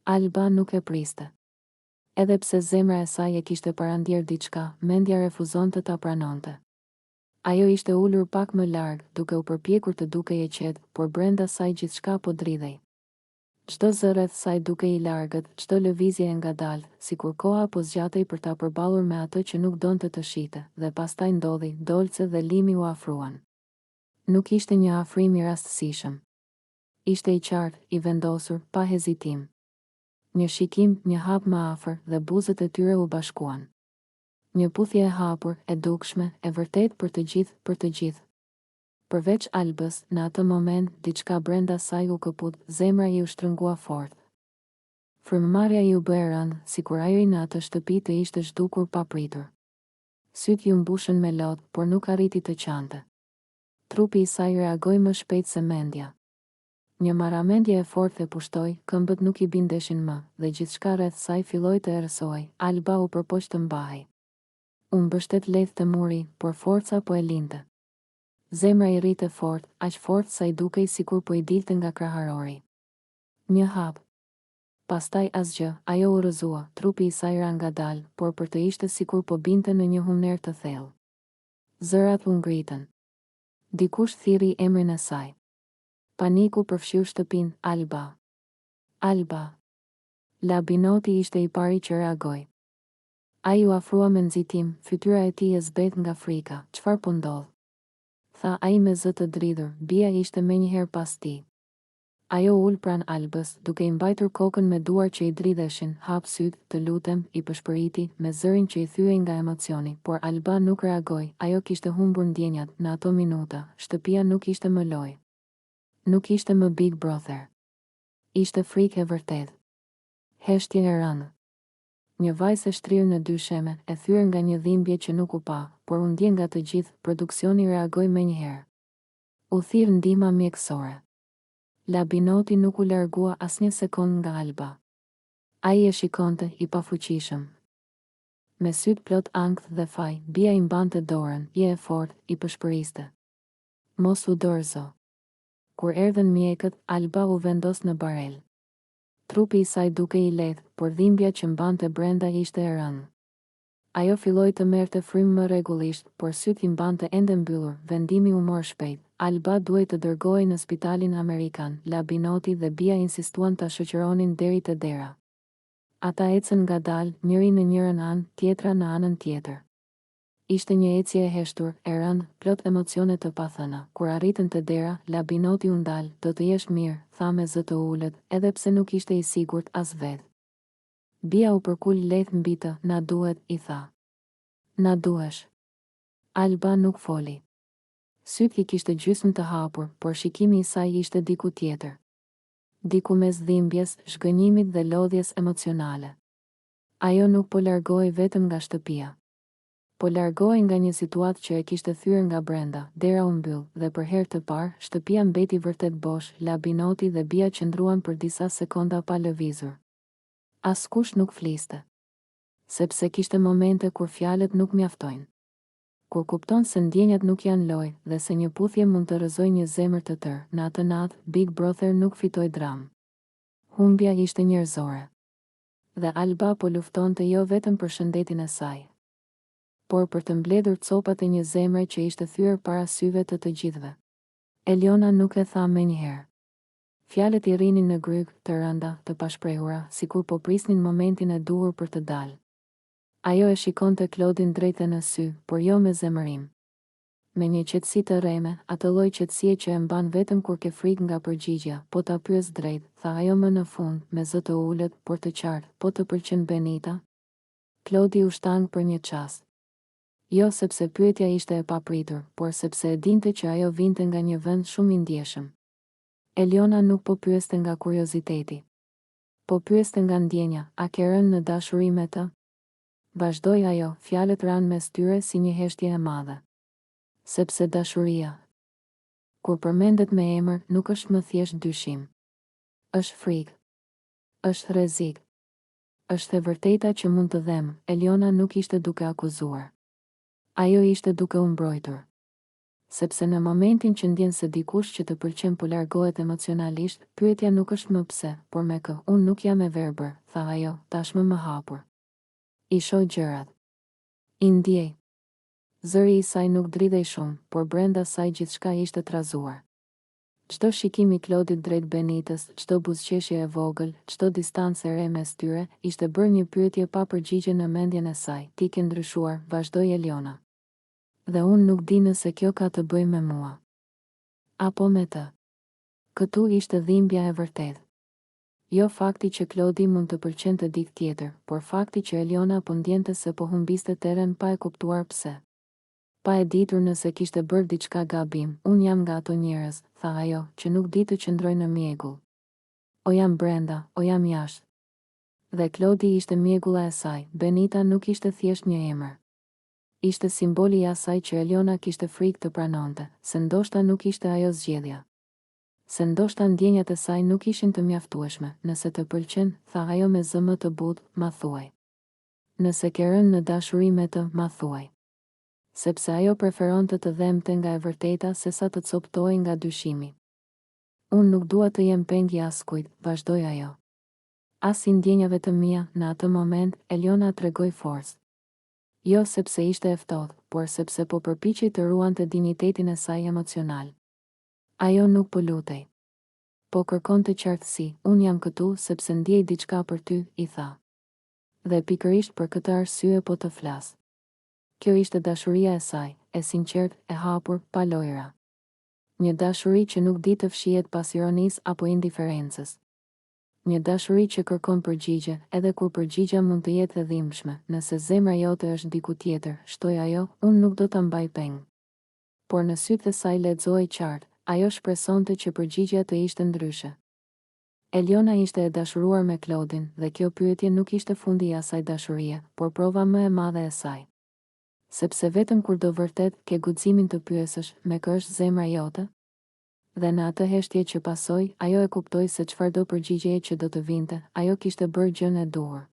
Alba nuk e priste. Edhe pse zemra e saj e kishte parandier diçka, mendja refuzonte ta pranonte. Ajo ishte ulur pak më larg, duke u përpjekur të dukej e qetë, por brenda saj gjithçka po dridhej. Çdo zë rreth saj dukej i largët, çdo lëvizje e ngadalë, sikur koha po zgjatej për ta përballur me atë që nuk donte të shite, dhe pastaj ndodhi, dolce dhe limi u afruan. Nuk ishte një afrim i rastësishëm. Ishte i qartë, i vendosur, pa hezitim. Një shikim, një hap më afër, dhe buzët e tyre u bashkuan. Një puthje e hapur, e dukshme, e vërtet për të gjithë. Përveç Albës, në atë moment, diçka brenda saj u këput, zemra i u shtrëngua fort. Frymëmarrja i u bë e rëndë, sikur ajo në atë shtëpi të ishte zhdukur pa pritur. Syt ju mbushën me lot, por nuk arriti të qante. Trupi i saj reagoi më shpejt se mendja. Një marramendje e fortë e pushtoi, këmbët nuk i bindeshin më, dhe gjithçka rreth saj filloi të errësohej. Alba u përpoq të mbahej. U mbështet lehtë te muri, por forca po e linte. Zemra i rrite fort, aq fort sa i dukej sikur po i dilte nga kraharori. Një hap. Pastaj asgjë, ajo u rrëzua, trupi i saj ra ngadalë, por për të ishte sikur po binte në një humner të thellë. Zërat u ngritën. Dikush thirri emrin e saj. Paniku përfshiu shtëpinë, Alba. Alba. Labinoti ishte i pari që reagoi. Ai u afrua me nxitim, fytyra e tij e zbet nga frika. Çfarë po ndodh? Tha ai me zë të dridhur, bia ishte menjëherë pas tij. Ajo ul pran Albës, duke i mbajtur kokën me duar që i dridheshin, hap syt, të lutem, i përshpëriti, me zërin që i thyej nga emocioni, por Alba nuk reagoi, ajo kishte humbur ndjenjat, në ato minuta, shtëpia nuk ishte më lojë. Nuk ishte më Big Brother. Ishte frikë e vërtetë. Heshtje e rëndë. Një vajzë e shtrirë në dy sheme, e thyer nga një dhimbje që nuk u pa, por u ndjen nga të gjithë, produksioni reagoi menjëherë. U thirr ndihma mjekësore. Labinoti nuk u largua asnjë sekond nga Alba. Ai e shikonte, i pafuqishëm. Me syt plot ankth dhe faj, bia i mbante dorën, je e fortë, i përshpëriste. Mos u dorëzo. Kur erdhën mjekët, Alba u vendos në barel. Trupi i saj duke i lehtë, por dhimbja që mbante brenda ishte e rëndë. Ajo filloi të merrte frymë më rregullisht, por syt i mbante ende mbyllur, vendimi u mor shpejt. Alba duhej të dërgohej në spitalin amerikan, Labinoti dhe bia insistuan ta shoqëronin deri te dera. Ata ecën ngadalë, njëri në njërin anë, tjetra në anën tjetër. Ishte një ecje e heshtur, e rëndë, plot emocione të pathëna. Kur arritën te dera, Labinoti u ndal, do të jesh mirë, tha me zë të ulët, edhe pse nuk ishte i sigurt as vetë. Bia u përkul lehtë mbi të, na duhet, i tha. Na duhesh. Alba nuk foli. Syt i kishte gjysmë të hapur, por shikimi i saj ishte diku tjetër. Diku mes dhimbjes, zhgënjimit dhe lodhjes emocionale. Ajo nuk po largohej vetëm nga shtëpia. Po largohej nga një situatë që e kishte thyer nga brenda. Dera u mbyll, dhe për herë të parë, shtëpia mbeti vërtet bosh. Labinoti dhe bia qëndruan për disa sekonda pa lëvizur. Askush nuk fliste. Sepse kishte momente kur fjalët nuk mjaftojnë. Kur kupton se ndjenjat nuk janë lojë, dhe se një puthje mund të rrëzojë një zemër të tërë, në atë natë, Big Brother nuk fitoi dramë. Humbja ishte njerëzore. Dhe Alba po luftonte jo vetëm për shëndetin e saj, por për të mbledhur copat e një zemre që ishte thyer para syve të të gjithëve. Eliona nuk e tha menjëherë. Fjalët i rrinin në gryk, të rënda, të pashprehura, sikur po prisnin momentin e duhur për të dalë. Ajo e shikonte Klodin drejtë në sy, por jo me zemërim. Me një qetësi të rreme, atë lloj qetësie që e mban vetëm kur ke frikë nga përgjigja. Po ta pyes drejt, tha ajo më në fund, me zë të ulët, por të qartë, po të pëlqen Benita? Klodi u shtang për një çast. Jo sepse pyetja ishte e papritur, por sepse e dinte që ajo vinte nga një vend shumë i ndjeshëm. Eliona nuk po pyeste nga kurioziteti. Po pyeste nga ndjenja, a ke rënë në dashuri me të? Vazhdoi ajo, fjalët ranë mes tyre si një heshtje e madhe. Sepse dashuria, kur përmendet me emër, nuk është më thjesht dyshim. Është frikë. Është rrezik. Është e vërteta që mund të dhemë. Eliona nuk ishte duke akuzuar. Ajo ishte duke u mbrojtur. sepse në momentin që ndjen se dikush që të pëlqen po largohet emocionalisht, pyetja nuk është më pse, por me kë, unë nuk jam e verbër, tha ajo, tashmë më hapur. I shoh gjërat. I ndjej. Zëri i saj nuk dridhej shumë, por brenda saj gjithçka ishte trazuar. Çdo shikim i Klodit drejt Benitës, çdo buzëqeshje e vogël, çdo distancë e re mes tyre, ishte bërë një pyetje pa përgjigje në mendjen e saj. Ti ke ndryshuar, vazhdoi Eliona. Dhe unë nuk di nëse kjo ka të bëjë me mua. Apo me të. Këtu ishte dhimbja e vërtetë. Jo fakti që Klodi mund të pëlqente dikë tjetër, por fakti që Eliona po ndjente se po humbiste teren pa e kuptuar pse. Pa e ditur nëse kishte bërë diçka gabim, unë jam nga ato njerëz, tha ajo, që nuk di të qëndroj në mjegull. O jam brenda, o jam jashtë. Dhe Klodi ishte mjegulla e saj, Benita nuk ishte thjesht një emër. Ishte simboli i asaj që Eliona kishte frikë të pranonte, se ndoshta nuk ishte ajo zgjedhja. Se ndoshta ndjenjat e saj nuk ishin të mjaftueshme, nëse të pëlqen, tha ajo me zëmë të butë, ma thuaj. Nëse ke rënë në dashuri me të, ma thuaj. Sepse ajo preferonte të dhemte nga e vërteta se sa të coptoi nga dyshimi. Unë nuk dua të jem pengji askujt, vazhdoi ajo. As i ndjenjave të mia, në atë moment, Eliona tregoi forcë. Jo sepse ishte e ftohtë, por sepse po përpiqej të ruante dinjitetin e saj emocional. Ajo nuk po lutej. Po kërkonte qartësi, unë jam këtu sepse ndjej diçka për ty, i tha. Dhe pikërisht për këtë arsye po të flas. Kjo ishte dashuria e saj, e sinqertë, e hapur, pa lojra. Një dashuri që nuk di të fshihet pas ironisë apo indiferencës. Një dashuri që kërkon përgjigje, edhe kur përgjigja mund të jetë e dhimbshme. Nëse zemra jote është diku tjetër, shtoi ajo, unë nuk do ta mbaj peng. Por në sytë e saj lexoi qartë, ajo shpresonte që përgjigja të ishte ndryshe. Eliona ishte e dashuruar me Klodin, dhe kjo pyetje nuk ishte fundi i asaj dashurie, por prova më e madhe e saj. Sepse vetëm kur do vërtet ke guximin të pyesësh, me kë është zemra jote? Dhe në atë heshtje që pasoi, ajo e kuptoi se çfarëdo përgjigjeje që do të vinte, ajo kishte bërë gjën e duhur.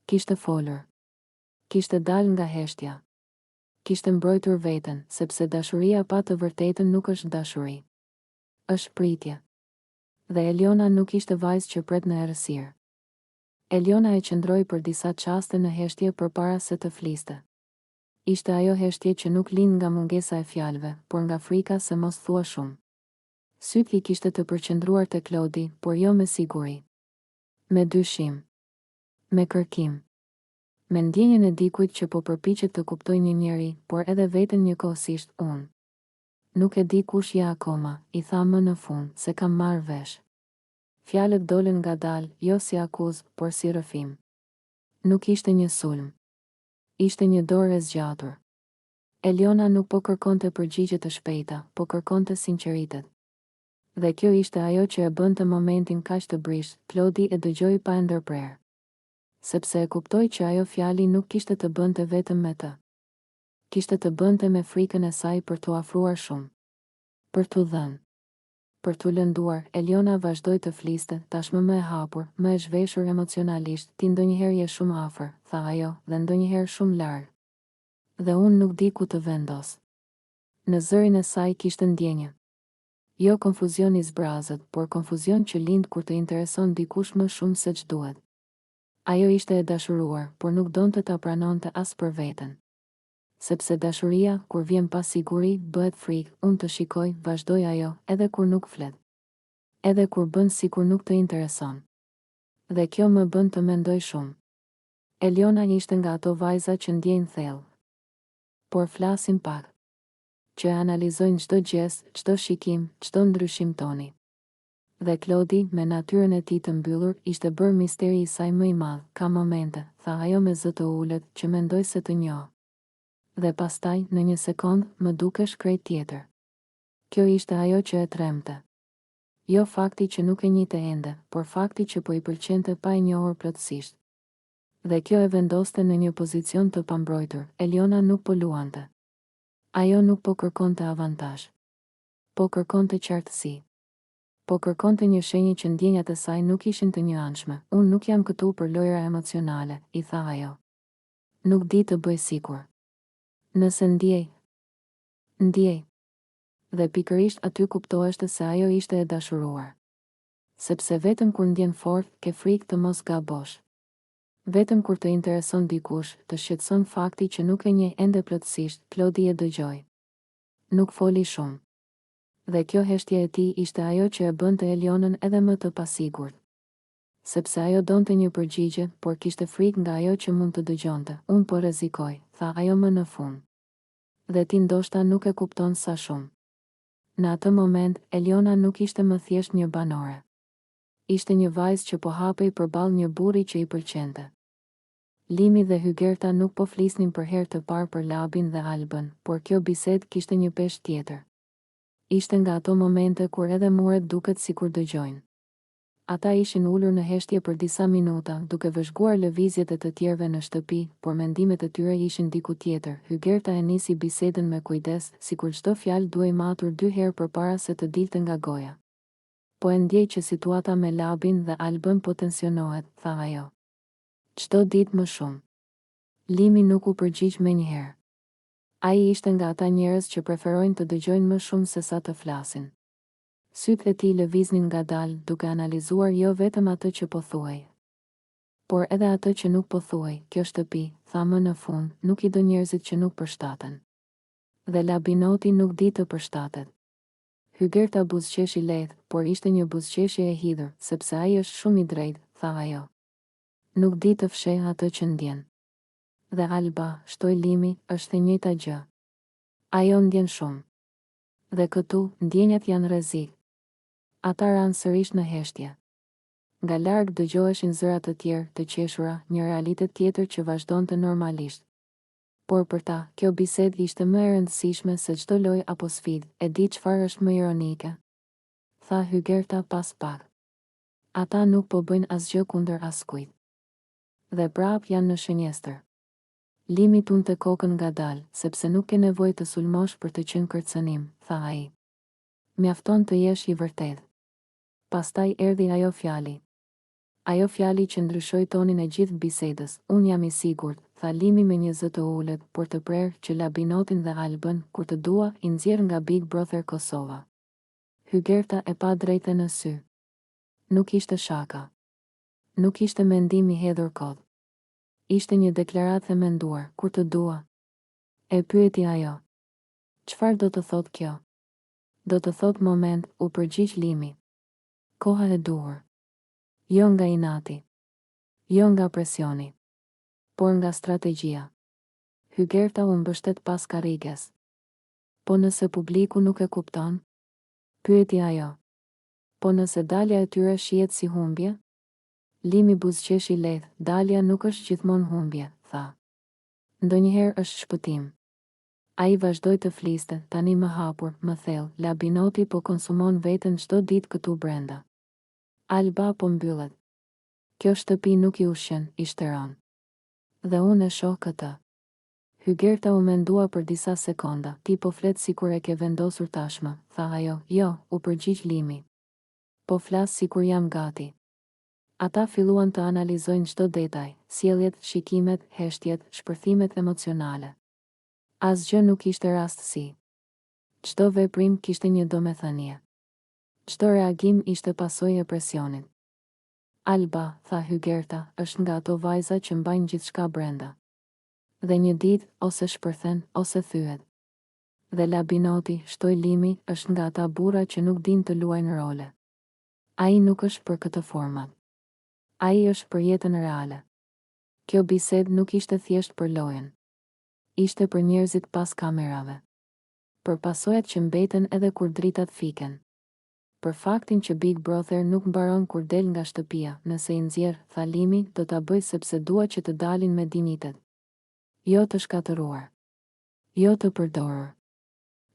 Kishte folur. Kishte dalë nga heshtja. Kishte mbrojtur veten, sepse dashuria pa të vërtetën nuk është dashuri. Është pritje. Dhe Eliona nuk ishte vajzë që pret në errësirë. Eliona e qëndroi për disa çaste në heshtje përpara se të fliste. Ishte ajo heshtje që nuk lind nga mungesa e fjalëve, por nga frika se mos thua shumë. Syt i kishte të përqendruar te Klodi, por jo me siguri. Me dyshim. Me kërkim. Me ndjenjen e dikujt që po përpiqet të kuptojë një njeri, por edhe veten njëkohësisht unë. Nuk e di kush ja akoma, i tha më në fund, se kam marrë vesh. Fjalët dolën ngadalë, jo si akuzë, por si rrëfim. Nuk ishte një sulm. Ishte një dorë e zgjatur. Eliona nuk po kërkonte përgjigje të shpejta, po kërkonte sinqeritet. Dhe kjo ishte ajo që e bënte momentin kaq të brisht. Klodi e dëgjoi pa e ndërprerë. Sepse e kuptoi që ajo fjali nuk kishte të bënte vetëm me të. Kishte të bënte me frikën e saj për t'u afruar shumë. Për t'u dhënë. Për t'u lënduar, Eliona vazhdoi të fliste, tashmë më e hapur, më e zhveshur emocionalisht. Ti ndonjëherë je shumë afër, tha ajo, dhe ndonjëherë shumë larg. Dhe unë nuk di ku të vendos. Në zërin e saj kishte ndjenjë. Jo konfuzion i zbrazët, por konfuzion që lind kur të intereson dikush më shumë se ç'duhet. Ajo ishte e dashuruar, por nuk donte ta pranonte as për veten. Sepse dashuria, kur vjen pa siguri, bëhet frikë. Unë të shikoj, vazhdoi ajo, edhe kur nuk flet. Edhe kur bën sikur nuk të intereson. Dhe kjo më bën të mendoj shumë. Eliona ishte nga ato vajza që ndjejnë thellë. Por flasin pak. Që analizojnë çdo gest, çdo shikim, çdo ndryshim toni. Dhe Klodi, me natyrën e tij të mbyllur, ishte bërë misteri i saj më i madh. Ka momente, tha ajo me zë të ulët, që mendoj se të njoh. Dhe pastaj, në një sekond, më dukesh krejt tjetër. Kjo ishte ajo që e tremte. Jo fakti që nuk e njihte ende, por fakti që po i pëlqente pa e njohur plotësisht. Dhe kjo e vendoste në një pozicion të pambrojtur. Eliona nuk po luante. Ajo nuk po kërkonte avantazh. Po kërkonte qartësi. Po kërkonte një shenjë që ndjenjat e saj nuk ishin të njëanshme. Unë nuk jam këtu për lojra emocionale, i tha ajo. Nuk di të bëj sikur. Nëse ndjej. Dhe pikërisht aty kuptoheshte se ajo ishte e dashuruar. Sepse vetëm kur ndjen fort, ke frikë të mos gabosh. Vetëm kur të intereson dikush, të shqetëson fakti që nuk e njeh ende plotësisht, Klodi e dëgjoi. Nuk foli shumë. Dhe kjo heshtje e tij ishte ajo që e bënte Elionën edhe më të pasigurt. Sepse ajo donte një përgjigje, por kishte frikë nga ajo që mund të dëgjonte. Unë po rrezikoj, tha ajo më në fund. Dhe ti ndoshta nuk e kupton sa shumë. Në atë moment, Eliona nuk ishte më thjesht një banore. Ishte një vajzë që po hapej përballë një burri që i pëlqente. Limi dhe Hygerta nuk po flisnin për herë të parë për Labin dhe Albën, por kjo bisedë kishte një peshë tjetër. Ishte nga ato momente kur edhe muret duket sikur dëgjojnë. Ata ishin ulur në heshtje për disa minuta, duke vëzhguar lëvizjet e të tjerëve në shtëpi, por mendimet e tyre ishin diku tjetër. Hygerta e nisi bisedën me kujdes, sikur çdo fjalë duhej matur 2 herë përpara se të dilte nga goja. Po e ndjej që situata me Labin dhe Albën po tensionohet, tha ajo. Çdo ditë më shumë. Limi nuk u përgjigj menjëherë. Ai ishte nga ata njerëz që preferojnë të dëgjojnë më shumë se sa të flasin. Sytë e tij lëviznin ngadalë, duke analizuar jo vetëm atë që po thuaj, por edhe atë që nuk po thuaj. Kjo shtëpi, tha më në fund, nuk i do njerëzit që nuk përshtaten. Dhe Labinoti nuk di të përshtatet. Hygerta buzëqeshi lehtë, por ishte një buzëqeshje e hidhur, sepse ai është shumë i drejtë, tha ajo. Nuk di të fsheh atë që ndjen. Dhe Alba, shtoi Limi, është e njëjta gjë. Ajo ndjen shumë. Dhe këtu, ndjenjat janë rrezik. Ata ranë sërish në heshtje. Nga larg dëgjoheshin zëra të tjerë, të qeshura, një realitet tjetër që vazhdonte normalisht. Por për ta, kjo bisedë ishte më e rëndësishme se çdo lojë apo sfidë. E di çfarë është më ironike? Tha Hygerta pas pak. Ata nuk po bëjnë asgjë kundër askujt. Dhe prap janë në shënjestër. Limi tunte kokën ngadalë, sepse nuk ke nevojë të sulmosh për të qenë kërcënim, tha ai. Mjafton të jesh i vërtetë. Pastaj erdhi ajo fjali. Ajo fjali që ndryshoi tonin e gjithë bisedës. Unë jam i sigurt, tha Limi me një zë të ulët, por të prerë, që Labinotin dhe Albën, kur të dua, i nxjerr nga Big Brother Kosova. Hygerta e pa drejtë në sy. Nuk ishte shaka. Nuk ishte mendim i hedhur kot. Ishte një deklaratë e menduar, kur të dua. E pyeti ajo. Çfarë do të thotë kjo? Do të thotë moment, u përgjigj Limi. Koha e duhur. Jo nga inati. Jo nga presioni. Por nga strategjia. Hygerta u mbështet pas karriges. Po nëse publiku nuk e kupton? Pyeti ajo. Po nëse dalja e tyre shihet si humbje? Limi buzëqeshi lehtë, dalja nuk është gjithmonë humbje, tha. Ndonjëherë është shpëtim. Ai vazhdoi të fliste, tani më hapur, më thellë. Labinoti po konsumon veten çdo ditë këtu brenda. Alba po mbyllet. Kjo shtëpi nuk i ushqen, i shtëron. Dhe unë e shoh këtë. Hygerta u mendua për disa sekonda. Ti po flet sikur e ke vendosur tashmë, tha ajo. Jo, u përgjigj Limi. Po flas sikur jam gati. Ata filluan të analizojnë çdo detaj, sjelljet, shikimet, heshtjet, shpërthimet emocionale. Asgjë nuk ishte rastësi. Çdo veprim kishte një domethënie. Çdo reagim ishte pasojë e presionit. Alba, tha Hygerta, është nga ato vajza që mbajnë gjithçka brenda. Dhe një ditë, ose shpërthen, ose thyhet. Dhe Labinoti, shtoi Limi, është nga ata burra që nuk din të luajnë role. Ai nuk është për këtë format. Ai është për jetën reale. Kjo bisedë nuk ishte thjesht për lojën. Ishte për njerëzit pas kamerave. Për pasojat që mbeten edhe kur dritat fiken. Për faktin që Big Brother nuk mbaron kur del nga shtëpia, nëse i nxjerr, tha Limi, do ta bëj sepse dua që të dalin me dinitet. Jo të shkatëruar. Jo të përdorur.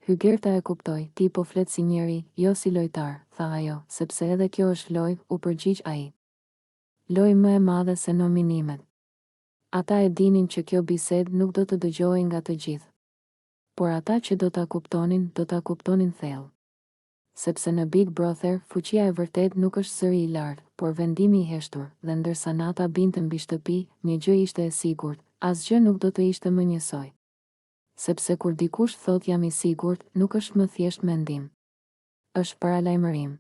Hygerta e kuptoi, ti po flet si njeri, jo si lojtar, tha ajo, sepse edhe kjo është lojë, u përgjigj ai. Lojë më e madhe se nominimet. Ata e dinin që kjo bisedë nuk do të dëgjohej nga të gjithë. Por ata që do ta kuptonin thellë. Sepse në Big Brother, fuqia e vërtet nuk është zëri i lartë, por vendimi i heshtur, dhe ndërsa nata binte mbi shtëpi, një gjë ishte e sigurt, asgjë nuk do të ishte më njësoj. sepse kur dikush thot jam i sigurt, nuk është më thjesht mendim. Është paralajmërim.